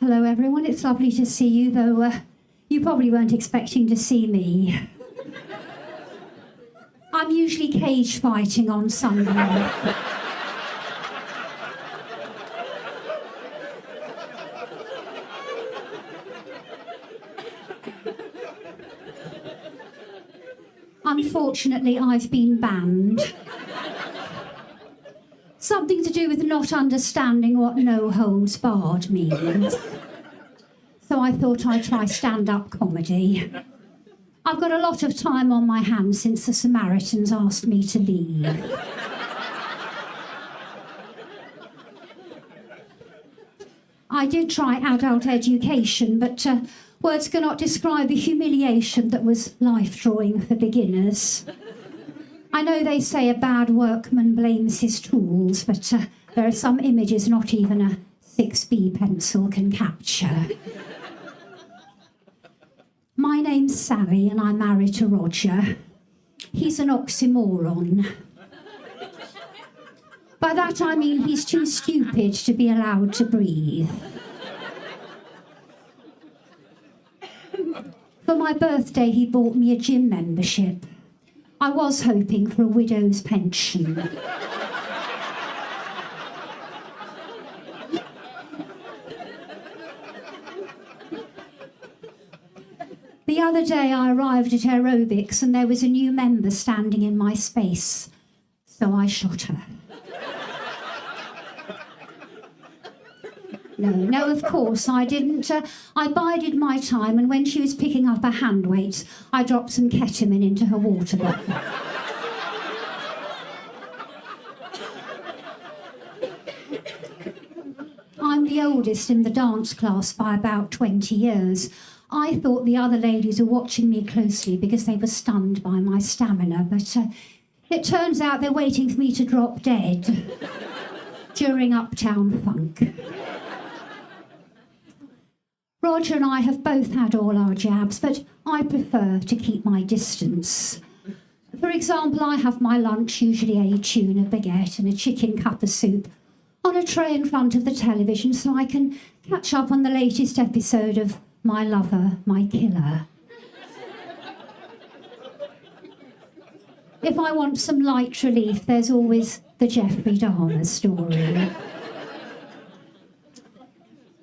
Hello everyone, it's lovely to see you, though you probably weren't expecting to see me. I'm usually cage fighting on Sunday. Unfortunately, I've been banned. Something to do with not understanding what no holds barred means. So I thought I'd try stand-up comedy. I've got a lot of time on my hands since the Samaritans asked me to leave. I did try adult education, but words cannot describe the humiliation that was life drawing for beginners. I know they say a bad workman blames his tools, but there are some images not even a 6B pencil can capture. My name's Sally and I'm married to Roger. He's an oxymoron. By that I mean he's too stupid to be allowed to breathe. For my birthday he bought me a gym membership. I was hoping for a widow's pension. The other day I arrived at Aerobics and there was a new member standing in my space, so I shot her. No, of course I didn't. I bided my time, and when she was picking up her hand weights, I dropped some ketamine into her water bottle. I'm the oldest in the dance class by about 20 years. I thought the other ladies were watching me closely because they were stunned by my stamina, but it turns out they're waiting for me to drop dead during Uptown Funk. Roger and I have both had all our jabs, but I prefer to keep my distance. For example, I have my lunch, usually a tuna baguette and a chicken cup of soup, on a tray in front of the television so I can catch up on the latest episode of My Lover, My Killer. If I want some light relief, there's always the Jeffrey Dahmer story.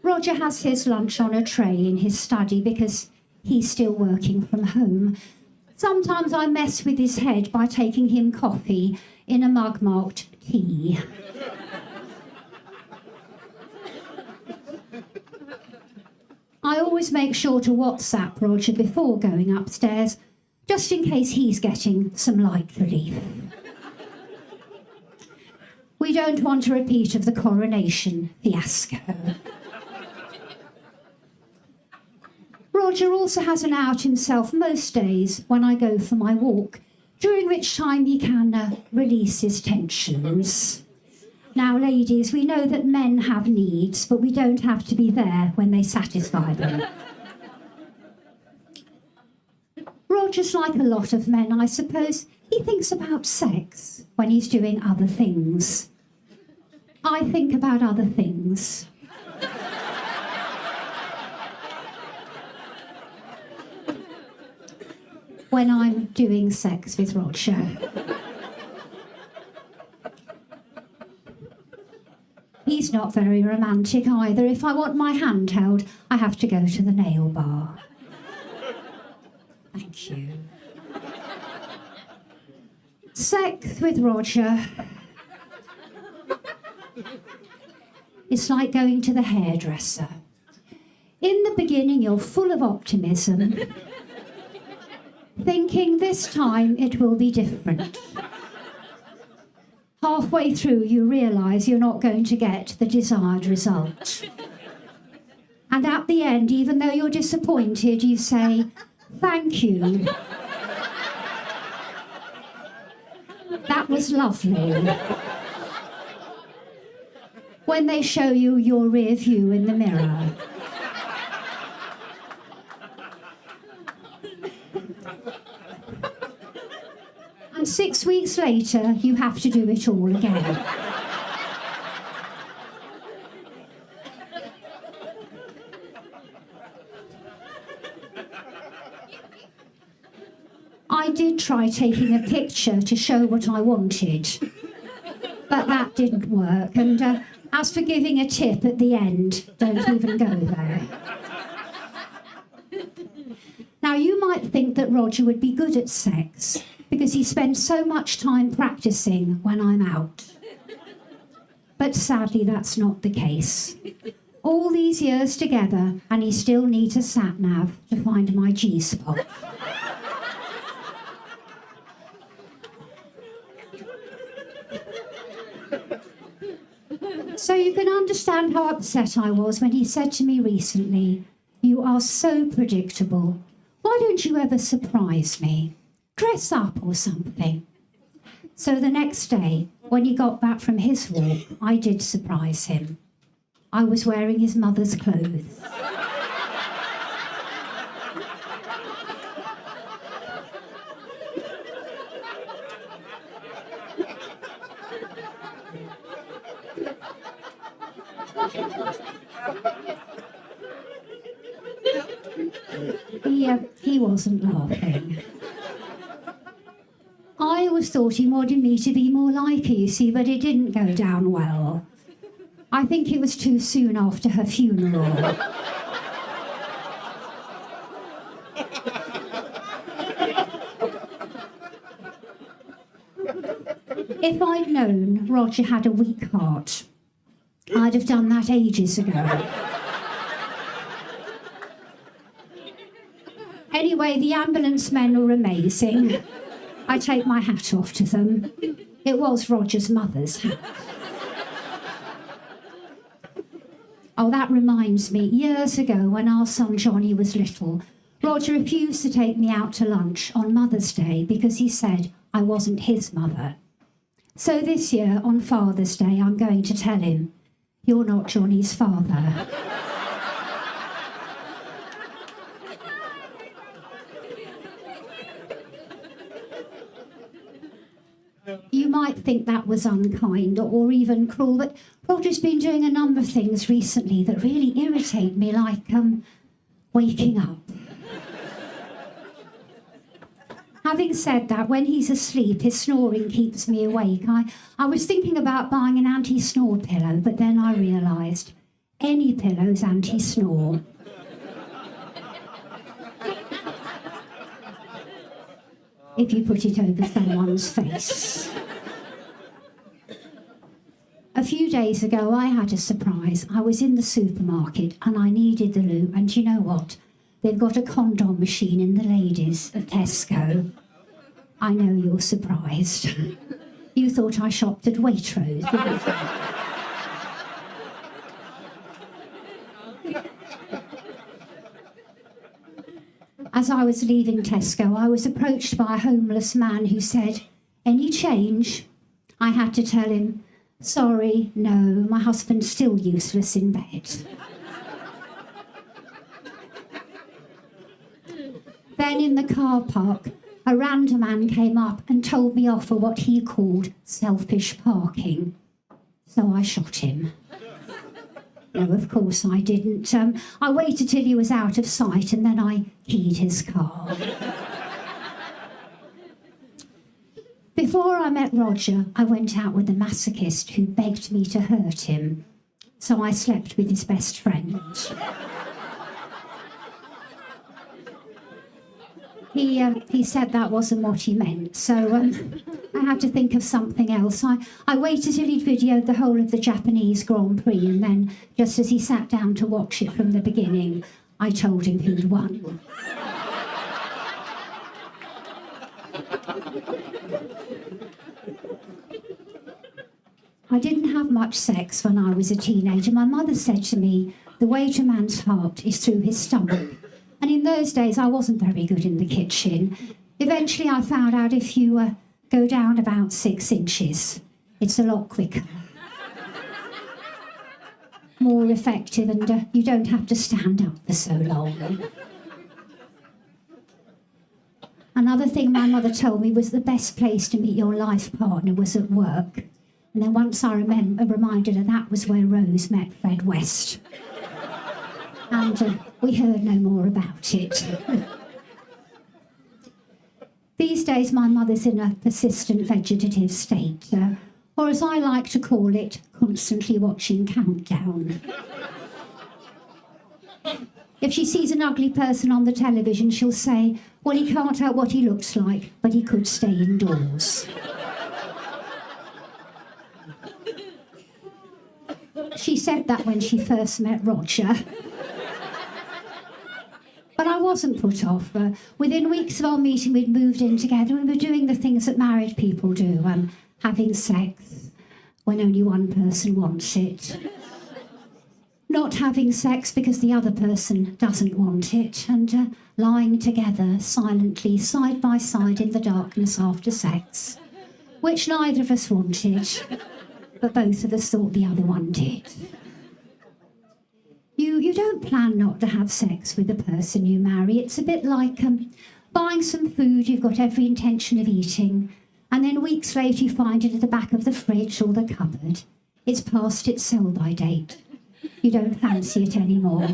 Roger has his lunch on a tray in his study because he's still working from home. Sometimes I mess with his head by taking him coffee in a mug marked tea. I always make sure to WhatsApp Roger before going upstairs, just in case he's getting some light relief. We don't want a repeat of the coronation fiasco. Roger also has an out himself most days when I go for my walk, during which time he can release his tensions. Now, ladies, we know that men have needs, but we don't have to be there when they satisfy them. Roger's like a lot of men, I suppose. He thinks about sex when he's doing other things. I think about other things. When I'm doing sex with Roger. He's not very romantic either. If I want my hand held, I have to go to the nail bar. Thank you. Sex with Roger. It's like going to the hairdresser. In the beginning, you're full of optimism, thinking this time it will be different. Halfway through, you realise you're not going to get the desired result. And at the end, even though you're disappointed, you say, "Thank you. That was lovely." When they show you your rear view in the mirror. And 6 weeks later, you have to do it all again. try taking a picture to show what I wanted. But that didn't work. And as for giving a tip at the end, don't even go there. Now, you might think that Roger would be good at sex because he spends so much time practicing when I'm out. But sadly, that's not the case. All these years together, and he still needs a sat-nav to find my G-spot. So you can understand how upset I was when he said to me recently, "You are so predictable. Why don't you ever surprise me? Dress up or something." So the next day, when he got back from his walk, I did surprise him. I was wearing his mother's clothes. He wasn't laughing. I always thought he wanted me to be more like her, you see, but it didn't go down well. I think it was too soon after her funeral. If I'd known Roger had a weak heart, I'd have done that ages ago. Anyway, the ambulance men were amazing. I take my hat off to them. It was Roger's mother's hat. Oh, that reminds me, years ago when our son Johnny was little, Roger refused to take me out to lunch on Mother's Day because he said I wasn't his mother. So this year, on Father's Day, I'm going to tell him, "You're not Johnny's father." You might think that was unkind or even cruel, but Roger's been doing a number of things recently that really irritate me, like waking up. Having said that, when he's asleep, his snoring keeps me awake. I was thinking about buying an anti-snore pillow, but then I realised any pillow's anti-snore. If you put it over someone's face. A few days ago, I had a surprise. I was in the supermarket and I needed the loo, and you know what? They've got a condom machine in the ladies at Tesco. I know you're surprised. You thought I shopped at Waitrose, didn't you? As I was leaving Tesco, I was approached by a homeless man who said, "Any change?" I had to tell him, "Sorry, no, my husband's still useless in bed." Then in the car park, a random man came up and told me off for what he called selfish parking. So I shot him. No, of course I didn't. I waited till he was out of sight and then I keyed his car. Before I met Roger, I went out with a masochist who begged me to hurt him. So I slept with his best friend. He said that wasn't what he meant, so I had to think of something else. I waited till he'd videoed the whole of the Japanese Grand Prix, and then, just as he sat down to watch it from the beginning, I told him who'd won. I didn't have much sex when I was a teenager. My mother said to me, the way to a man's heart is through his stomach. And in those days, I wasn't very good in the kitchen. Eventually, I found out if you go down about 6 inches, it's a lot quicker. More effective, and you don't have to stand up for so long. Another thing my mother told me was the best place to meet your life partner was at work. And then once I reminded her that was where Rose met Fred West. And we heard no more about it. These days, my mother's in a persistent vegetative state, or as I like to call it, constantly watching Countdown. If she sees an ugly person on the television, she'll say, well, he can't help what he looks like, but he could stay indoors. She said that when she first met Roger. But I wasn't put off. Within weeks of our meeting, we'd moved in together and were doing the things that married people do, having sex when only one person wants it, not having sex because the other person doesn't want it, and lying together silently, side by side in the darkness after sex, which neither of us wanted, but both of us thought the other one did. You don't plan not to have sex with the person you marry. It's a bit like buying some food you've got every intention of eating, and then weeks later you find it at the back of the fridge or the cupboard. It's past its sell-by date. You don't fancy it anymore.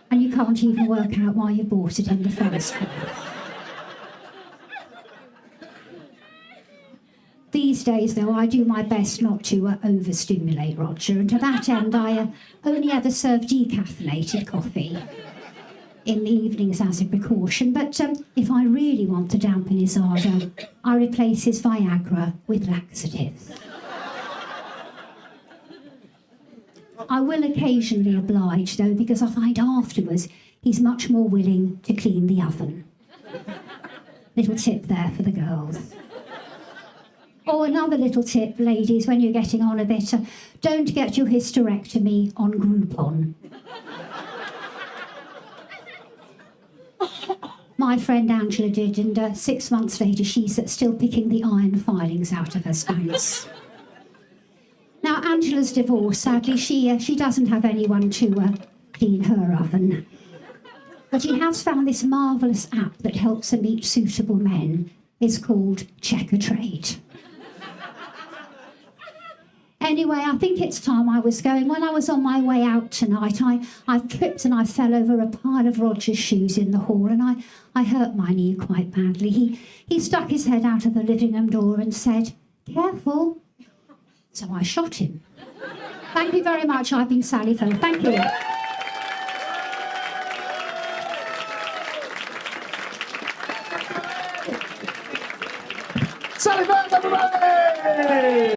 And you can't even work out why you bought it in the first place. These days, though, I do my best not to overstimulate Roger, and to that end, I only ever serve decaffeinated coffee in the evenings as a precaution. But if I really want to dampen his ardour, I replace his Viagra with laxatives. I will occasionally oblige, though, because I find afterwards he's much more willing to clean the oven. Little tip there for the girls. Oh, another little tip, ladies, when you're getting on a bit, don't get your hysterectomy on Groupon. My friend Angela did, and 6 months later she's still picking the iron filings out of her Spanx. Now, Angela's divorced. Sadly, she doesn't have anyone to clean her oven. But she has found this marvellous app that helps her meet suitable men. It's called Check a Trade. Anyway, I think it's time I was going. When I was on my way out tonight, I tripped and I fell over a pile of Roger's shoes in the hall, and I hurt my knee quite badly. He stuck his head out of the living room door and said, "Careful." So I shot him. Thank you very much. I've been Sally Firth. Thank you. Sally Firth, everybody!